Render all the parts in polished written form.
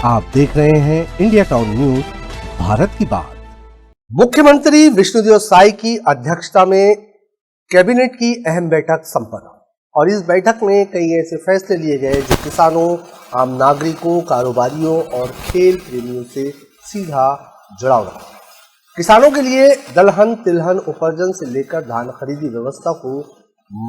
आप देख रहे हैं इंडिया टाउन न्यूज, भारत की बात। मुख्यमंत्री विष्णुदेव साई की अध्यक्षता में कैबिनेट की अहम बैठक संपन्न और इस बैठक में कई ऐसे फैसले लिए गए जो किसानों, आम नागरिकों, कारोबारियों और खेल प्रेमियों से सीधा जुड़ाव रखते हैं। किसानों के लिए दलहन तिलहन उपार्जन से लेकर धान खरीदी व्यवस्था को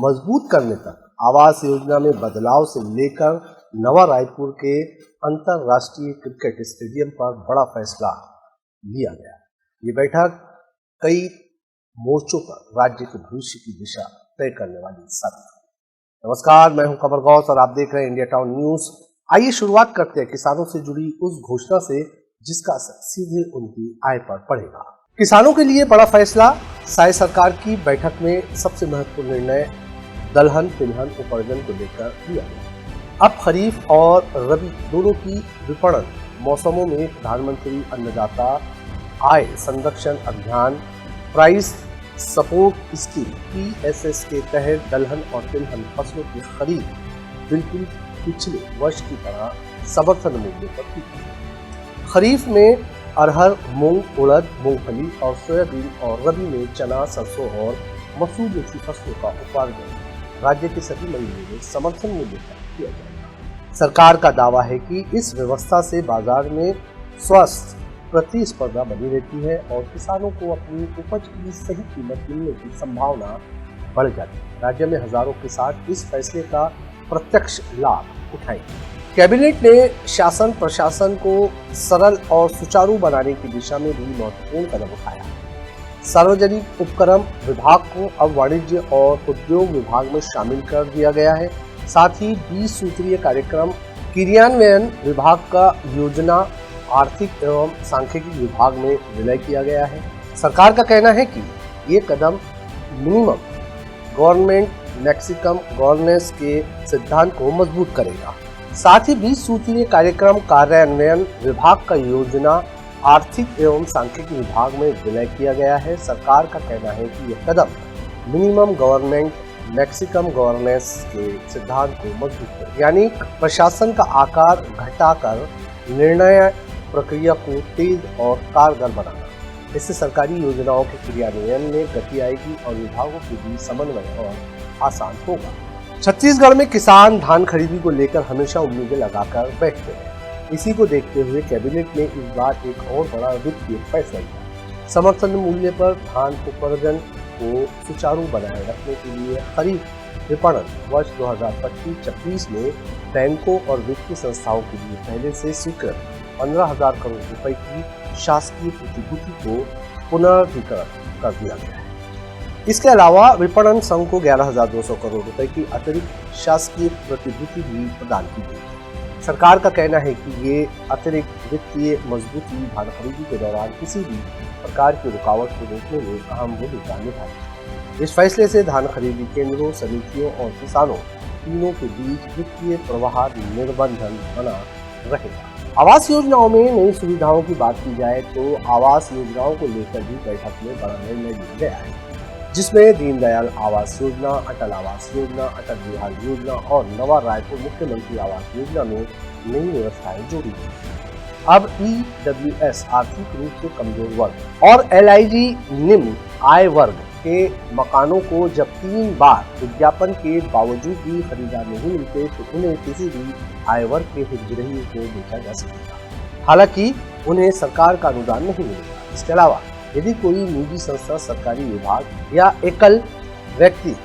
मजबूत करने तक, आवास योजना में बदलाव से लेकर नवा रायपुर के अंतरराष्ट्रीय क्रिकेट स्टेडियम पर बड़ा फैसला लिया गया। ये बैठक कई मोर्चों पर राज्य के भविष्य की दिशा तय करने वाली साबित हुई। नमस्कार, मैं हूं कमर गौस और आप देख रहे हैं इंडिया टाउन न्यूज। आइए शुरुआत करते हैं किसानों से जुड़ी उस घोषणा से जिसका असर सीधे उनकी आय पर पड़ेगा। किसानों के लिए बड़ा फैसला। साई सरकार की बैठक में सबसे महत्वपूर्ण निर्णय दलहन तिलहन उपार्जन को लेकर लिया गया। अब खरीफ और रबी दोनों की विपणन मौसमों में प्रधानमंत्री अन्नदाता आय संरक्षण अभियान प्राइस सपोर्ट स्कीम PSS के तहत दलहन और तिलहन फसलों की खरीद बिल्कुल पिछले वर्ष की तरह समर्थन मूल्य पर की। खरीफ में अरहर, मूंग, उड़द, मूंगफली और सोयाबीन और रबी में चना, सरसों और मसूर जैसी फसलों का उपार्जन राज्य के सभी मंडियों में समर्थन मूल्य पर किया जाएगा। सरकार का दावा है कि इस व्यवस्था से बाजार में स्वस्थ प्रतिस्पर्धा बनी रहती है और किसानों को अपनी उपज की सही कीमत मिलने की संभावना बढ़ जाती है। राज्य में हजारों किसान इस फैसले का प्रत्यक्ष लाभ उठाएंगे। कैबिनेट ने शासन प्रशासन को सरल और सुचारू बनाने की दिशा में भी महत्वपूर्ण कदम उठाया। सार्वजनिक उपक्रम विभाग को अब वाणिज्य और उद्योग विभाग में शामिल कर दिया गया है। साथ ही 20 सूत्रीय कार्यक्रम क्रियान्वयन विभाग का योजना आर्थिक एवं सांख्यिकी विभाग में विलय किया गया है। सरकार का कहना है कि ये कदम मिनिमम गवर्नमेंट मैक्सिमम गवर्नेंस के सिद्धांत को मजबूत करेगा। साथ ही 20 सूत्रीय कार्यक्रम कार्यान्वयन विभाग का योजना आर्थिक एवं सांख्यिकी विभाग में विलय किया गया है। सरकार का कहना है कि यह कदम मिनिमम गवर्नमेंट मैक्सिमम गवर्नेंस के सिद्धांत को मजबूत करेगा, यानी प्रशासन का आकार घटाकर निर्णय प्रक्रिया को तेज और कारगर बनाना। इससे सरकारी योजनाओं के क्रियान्वयन में गति आएगी और विभागों के बीच समन्वय और आसान होगा। छत्तीसगढ़ में किसान धान खरीदी को लेकर हमेशा उम्मीदें लगाकर बैठते हैं। इसी को देखते हुए कैबिनेट ने इस बार एक और बड़ा वित्तीय फैसला लिया। समर्थन मूल्य पर धान उपार्जन को सुचारू बनाए रखने के लिए खरीफ विपणन वर्ष 2025-26 में बैंकों और वित्तीय संस्थाओं के लिए पहले से स्वीकृत 15,000 करोड़ रुपए की शासकीय प्रतिभूति को पुनर्विक्रय कर दिया गया है। इसके अलावा विपणन संघ को 11,200 करोड़ रुपए की अतिरिक्त शासकीय प्रतिभूति भी प्रदान की गई। सरकार का कहना है कि ये अतिरिक्त वित्तीय मजबूती धान खरीदी के दौरान किसी भी प्रकार की रुकावट को रोकने में अहम भूमिका निभाएगी। इस फैसले से धान खरीदी केंद्रों, समितियों और किसानों तीनों के बीच वित्तीय प्रवाह निर्बंधन बना रहेगा। आवास योजनाओं में नई सुविधाओं की बात की जाए तो आवास योजनाओं को लेकर भी बैठक में बड़ा निर्णय लिया गया है, जिसमें दीनदयाल आवास योजना, अटल आवास योजना, अटल बिहार योजना और नवा रायपुर मुख्यमंत्री आवास योजना में नई व्यवस्थाएं जोड़ी गई। अब EWS आर्थिक रूप से कमजोर वर्ग और LIG निम्न आय वर्ग के मकानों को जब 3 बार विज्ञापन के बावजूद भी खरीदार नहीं मिलते तो उन्हें किसी भी आय वर्ग के हितग्राही को बेचा जा सकेगा। हालांकि उन्हें सरकार का अनुदान नहीं मिलेगा। इसके अलावा यदि कोई निजी संस्था, सरकारी विभाग या एकल व्यक्ति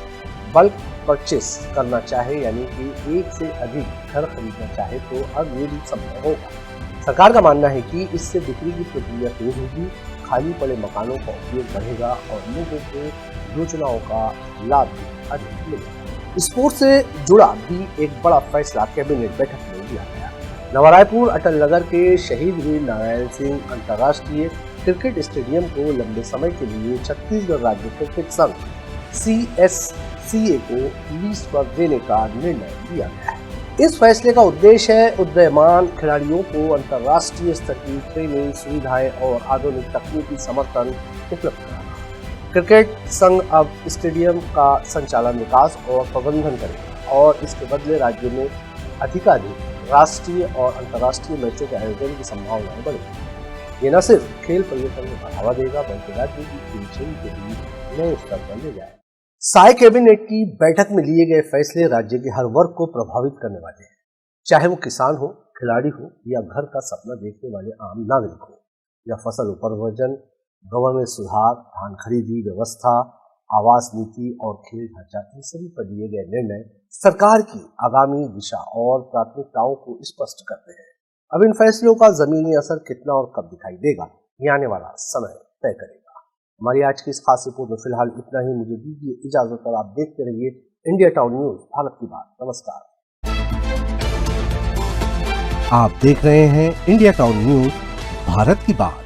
बल्क परचेस करना चाहे, यानी कि एक से अधिक घर खरीदना चाहे, तो अब ये भी संभव होगा। सरकार का मानना है कि इससे बिक्री की प्रक्रिया तेज होगी, खाली पड़े मकानों का उपयोग बढ़ेगा और लोगों को योजनाओं का लाभ भी अधिक मिलेगा। स्पोर्ट्स से जुड़ा भी एक बड़ा फैसला कैबिनेट बैठक में लिया गया। नवा रायपुर अटल नगर के शहीद वीर नारायण सिंह अंतर्राष्ट्रीय क्रिकेट स्टेडियम को लंबे समय के लिए छत्तीसगढ़ राज्य क्रिकेट संघ CSCA को लीज पर देने का निर्णय लिया गया है। इस फैसले का उद्देश्य है उदीयमान खिलाड़ियों को अंतर्राष्ट्रीय स्तर की ट्रेनिंग सुविधाएं और आधुनिक तकनीकी समर्थन उपलब्ध कराना। क्रिकेट संघ अब स्टेडियम का संचालन, विकास और प्रबंधन करेगा और इसके बदले राज्य में अधिकाधिक राष्ट्रीय और अंतर्राष्ट्रीय मैचों के आयोजन की संभावनाएं बढ़ेगी। ये न सिर्फ खेल पर्यटन को बढ़ावा देगा बल्कि राज्य की खेल के लिए नए स्तर पर ले जाएगा। साय कैबिनेट की बैठक में लिए गए फैसले राज्य के हर वर्ग को प्रभावित करने वाले हैं, चाहे वो किसान हो, खिलाड़ी हो या घर का सपना देखने वाले आम नागरिक हो, या फसल उपरवर्जन, गवर्नमेंट सुधार, धान खरीदी व्यवस्था, आवास नीति और खेल ढांचा, इन सभी पर लिए गए निर्णय सरकार की आगामी दिशा और प्राथमिकताओं को स्पष्ट करते हैं। अब इन फैसलों का जमीनी असर कितना और कब दिखाई देगा, ये आने वाला समय तय करेगा। हमारी आज की इस खास रिपोर्ट में फिलहाल इतना ही। मुझे दीजिए इजाजत और आप देखते रहिए इंडिया टाउन न्यूज, भारत की बात। नमस्कार। आप देख रहे हैं इंडिया टाउन न्यूज, भारत की बात।